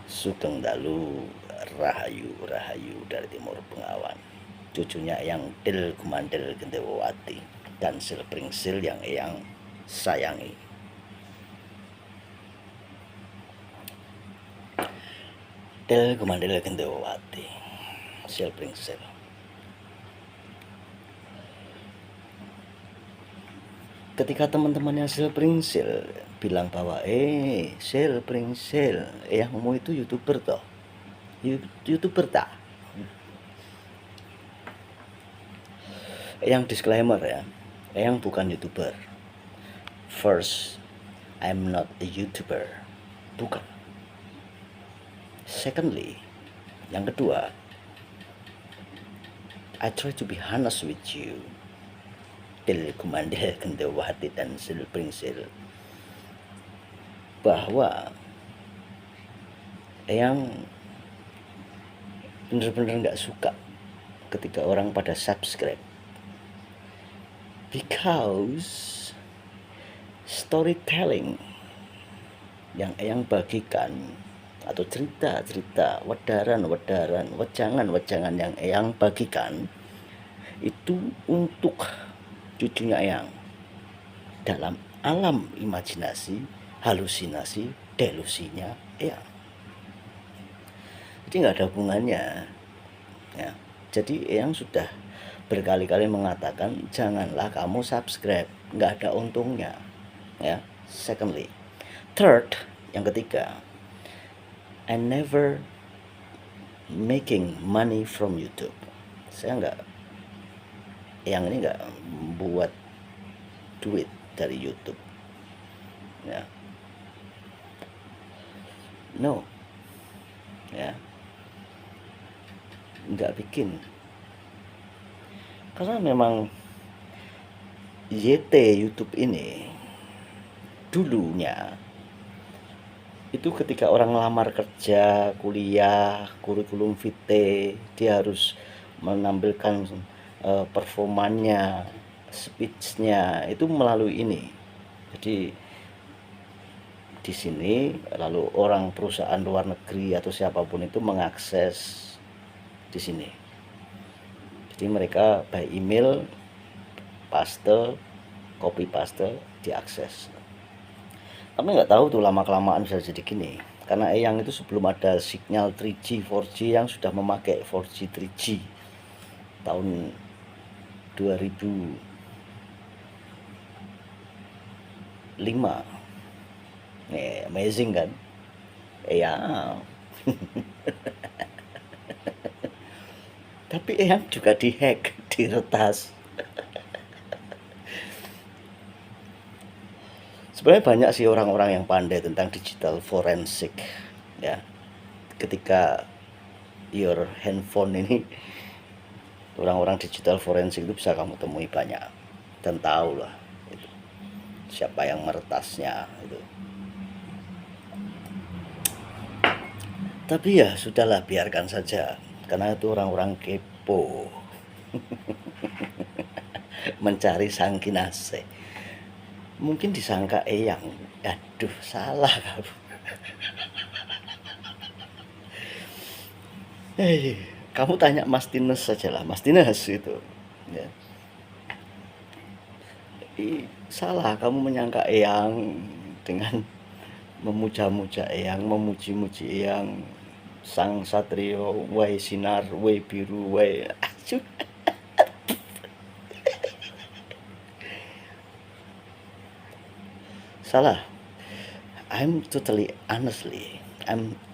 Sugeng Dalu, Rahayu Rahayu dari Timur Bengawan. Cucunya Eyang Til Gumandel Gendewati dan Sil Pringsil yang Eyang sayangi. Til Gumandel Gendewati, Sil Pringsil. Ketika teman-temannya Sil Pringsil bilang bahwa Sil Pringsil, Eyangmu itu YouTuber toh, YouTuber tak? Eyang disclaimer ya, Eyang bukan YouTuber. First, I'm not a YouTuber, bukan. Secondly, yang kedua, I try to be honest with you, Til Gumandel Gendewati dan Sil Pringsil, bahwa Eyang bener-bener gak suka ketika orang pada subscribe, because storytelling yang Eyang bagikan atau cerita-cerita, wedaran-wedaran, wejangan-wejangan yang Eyang bagikan itu untuk cucunya Eyang dalam alam imajinasi, halusinasi, delusinya Eyang. Jadi nggak ada hubungannya ya. Jadi Eyang sudah berkali-kali mengatakan janganlah kamu subscribe, nggak ada untungnya ya. Secondly, third, yang ketiga, I never making money from YouTube. Saya nggak, yang ini nggak buat duit dari YouTube ya, no ya, nggak bikin, karena memang YT YouTube ini dulunya itu ketika orang ngelamar kerja, kuliah, kurikulum vitae, dia harus menampilkan performanya, speech-nya itu melalui ini. Jadi di sini lalu orang perusahaan luar negeri atau siapapun itu mengakses di sini. Jadi mereka by email, paste, copy paste, diakses. Tapi nggak tahu tuh lama-kelamaan bisa jadi gini. Karena Eyang itu sebelum ada sinyal 3G, 4G yang sudah memakai 4G, 3G tahun 2005. Amazing kan? Eyang. Tapi Eyang juga dihack, diretas. Sebenarnya banyak sih orang-orang yang pandai tentang digital forensik ya. Ketika your handphone ini, orang-orang digital forensik itu bisa kamu temui banyak dan tahu lah itu, siapa yang meretasnya itu. Tapi ya sudahlah, biarkan saja, karena itu orang-orang kepo mencari sang kinase. Mungkin disangka Eyang, aduh salah kamu. Kamu tanya Mas Tines saja lah, Mas Tines itu ya. Salah kamu menyangka Eyang dengan memuja-muja Eyang, memuji-muji Eyang, sang satrio, wahai sinar, wahai biru, wahai salah. I'm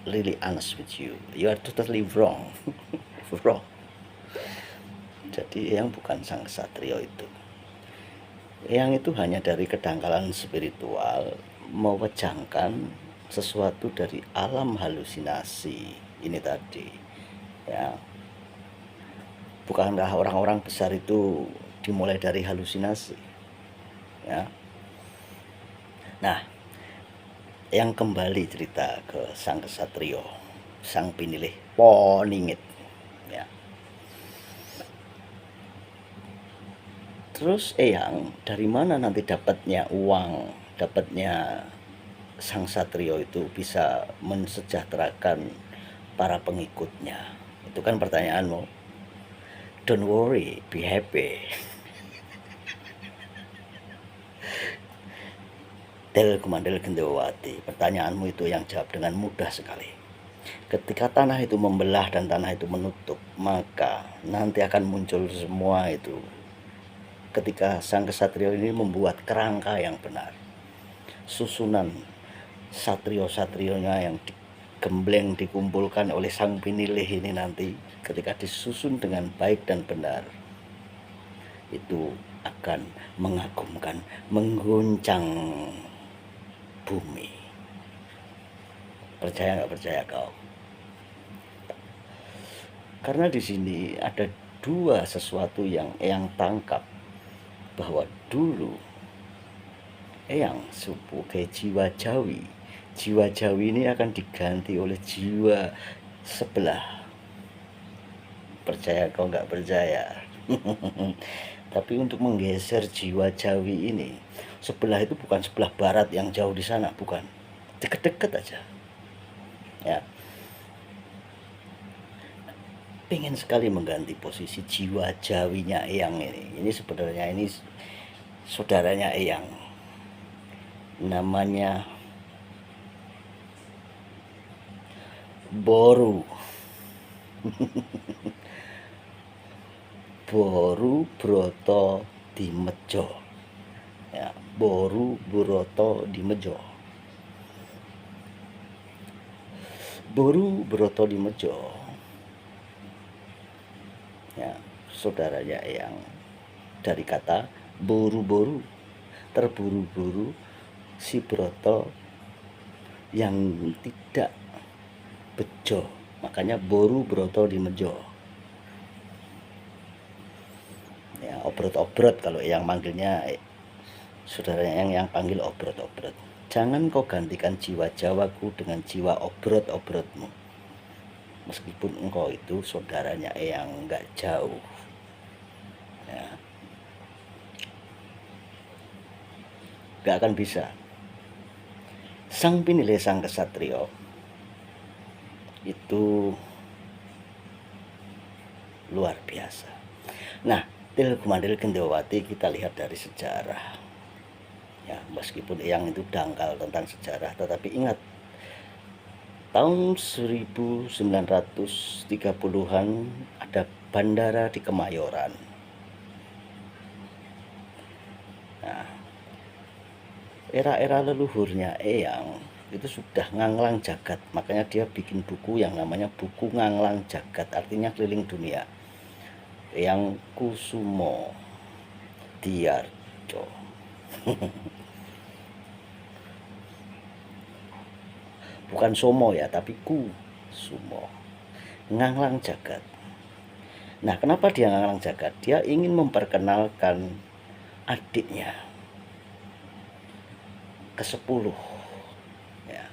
really honest with you. You are totally wrong. Wrong. Jadi Eyang bukan sang satrio itu. Eyang itu hanya dari kedangkalan spiritual mewejangkan sesuatu dari alam halusinasi ini tadi ya. Bukankah orang-orang besar itu dimulai dari halusinasi ya. Nah, yang kembali cerita ke sang kesatrio, sang pinilih poningit ya. Terus Eyang dari mana nanti dapatnya uang, dapatnya sang satrio itu bisa mensejahterakan para pengikutnya? Itu kan pertanyaanmu. Don't worry, be happy. Del Kumandel Gendawati, pertanyaanmu itu yang jawab dengan mudah sekali. Ketika tanah itu membelah dan tanah itu menutup, maka nanti akan muncul semua itu. Ketika sang kesatrio ini membuat kerangka yang benar, susunan satrio-satrionya yang digembleng dikumpulkan oleh sang pinilih ini nanti ketika disusun dengan baik dan benar, itu akan mengagumkan, mengguncang bumi. Percaya nggak percaya kau? Karena di sini ada dua sesuatu yang Eyang tangkap, bahwa dulu Eyang sebagai jiwa Jawi, jiwa Jawi ini akan diganti oleh jiwa sebelah. Percaya kau nggak percaya? Tapi untuk menggeser jiwa Jawi ini, sebelah itu bukan sebelah barat yang jauh di sana, bukan, deket-deket aja ya. Pengen sekali mengganti posisi jiwa Jawinya Eyang ini sebenarnya ini saudaranya Eyang, namanya Boru. Boru Broto Dimejo ya, Boru Broto Dimejo. Boru Broto Dimejo ya, saudaranya yang dari kata boru-boru, terburu-buru si Broto yang tidak bejo, makanya Boru Broto Dimejo ya, obrot-obrot kalau yang manggilnya saudaranya yang panggil obrot-obrot. Jangan kau gantikan jiwa Jawaku dengan jiwa obrot-obrotmu, meskipun engkau itu saudaranya yang nggak jauh ya. Nggak akan bisa. Sang pinilih sang kesatrio itu luar biasa. Nah, Til Kumandel Gendawati kita lihat dari sejarah ya, meskipun Eyang itu dangkal tentang sejarah, tetapi ingat tahun 1930-an ada bandara di Kemayoran. Nah, era-era leluhurnya Eyang itu sudah nganglang jagat, makanya dia bikin buku yang namanya buku nganglang jagat, artinya keliling dunia. Eyang Kusumo Diarjo. Bukan Somo ya, tapi Kusumo, nganglang jagat. Nah, kenapa dia nganglang jagat? Dia ingin memperkenalkan adiknya ke-10 ya.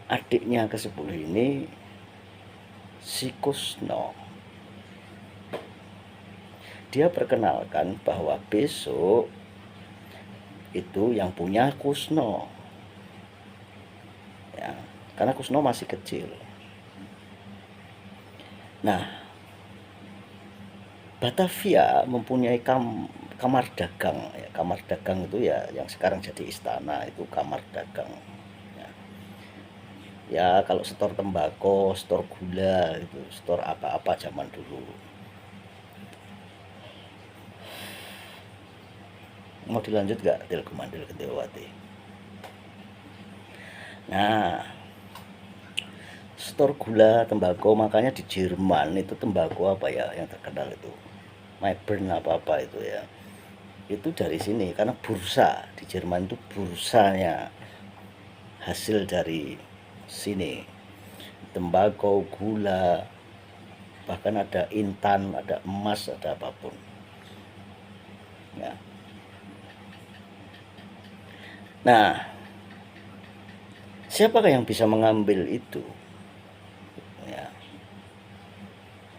Adiknya ke-10 ini si Kusno. Dia perkenalkan bahwa besok itu yang punya Kusno ya, karena Kusno masih kecil. Nah, Batavia mempunyai kamar dagang ya. Kamar dagang itu ya yang sekarang jadi istana, itu kamar dagang ya. Ya kalau setor tembakau, setor gula itu, setor apa-apa zaman dulu. Mau dilanjut gak Til Kumandel Gendawati? Nah, setor gula, tembakau, makanya di Jerman itu tembakau apa ya yang terkenal itu, Mayburn apa-apa itu ya, itu dari sini, karena bursa di Jerman itu bursanya hasil dari sini, tembakau, gula, bahkan ada intan, ada emas, ada apapun ya. Nah, siapakah yang bisa mengambil itu ya,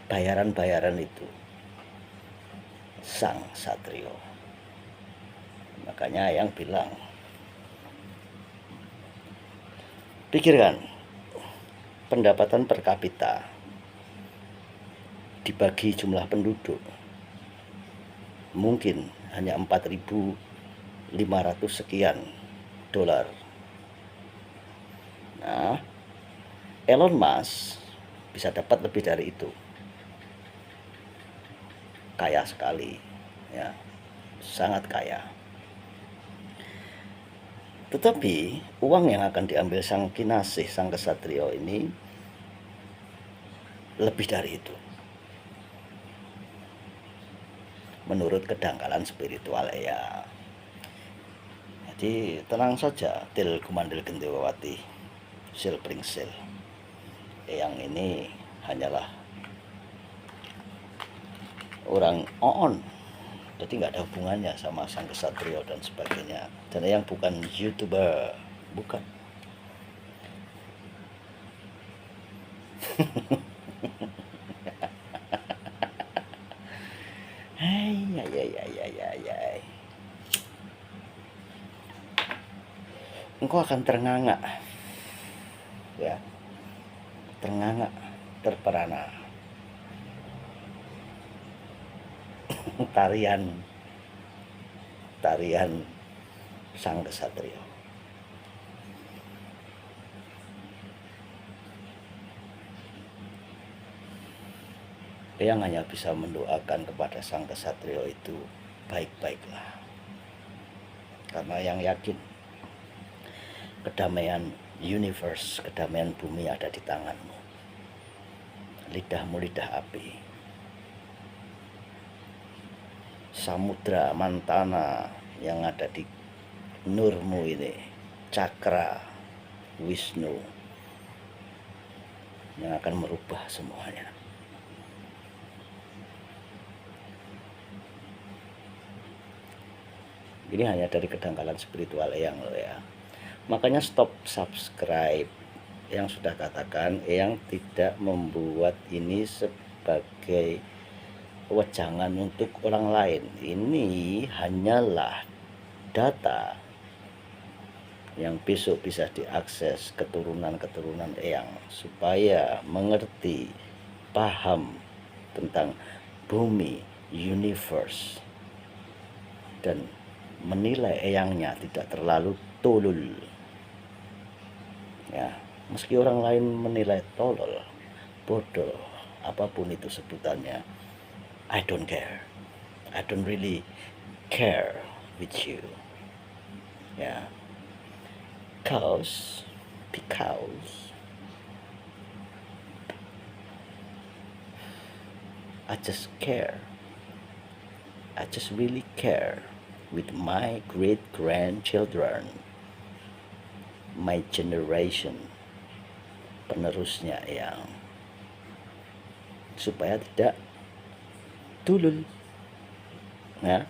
bayaran-bayaran itu? Sang satrio. Makanya yang bilang Pikirkan, pendapatan per kapita dibagi jumlah penduduk mungkin hanya 4.500 sekian dolar. Nah, Elon Musk bisa dapat lebih dari itu. Kaya sekali, ya, sangat kaya. Tetapi uang yang akan diambil sang kinasih, sang kesatrio ini lebih dari itu. Menurut kedangkalan spiritual ya. Jadi tenang saja, til kumandil gendewawati, sil pringsil. Yang ini hanyalah orang on, jadi nggak ada hubungannya sama sang kesatrio dan sebagainya. Dan yang bukan YouTuber, bukan. Hai, hai. Engkau akan ternganga, ya, ternganga, terperana. tarian sang kesatrio. Yang hanya bisa mendoakan kepada sang kesatrio itu baik-baiklah, karena yang yakin kedamaian universe, kedamaian bumi ada di tanganmu. Lidahmu lidah api, samudra mantana yang ada di nurmu ini, cakra Wisnu yang akan merubah semuanya. Ini hanya dari kedangkalan spiritual yang ya. Makanya stop subscribe. Yang sudah katakan, yang tidak membuat ini sebagai wejangan untuk orang lain. Ini hanyalah data yang besok bisa diakses keturunan-keturunan Eyang supaya mengerti, paham tentang bumi, universe, dan menilai Eyangnya tidak terlalu tolol. Ya, meski orang lain menilai tolol, bodoh, apapun itu sebutannya, I don't care. I don't really care with you. Yeah. Because I just care. I just really care with my great grandchildren, my generation, penerusnya yang supaya tidak tulul. Nah,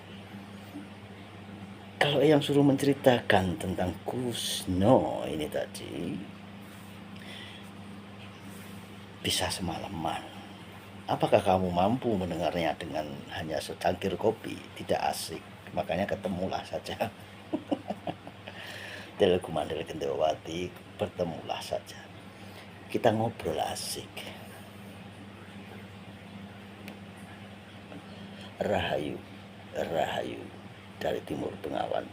kalau yang suruh menceritakan tentang Kusno ini tadi bisa semalaman. Apakah kamu mampu mendengarnya dengan hanya secangkir kopi? Tidak asik. Makanya ketemulah saja. Til kumandil gendewati, bertemulah saja. Kita ngobrol asik. Rahayu, rahayu dari Timur Bengawan.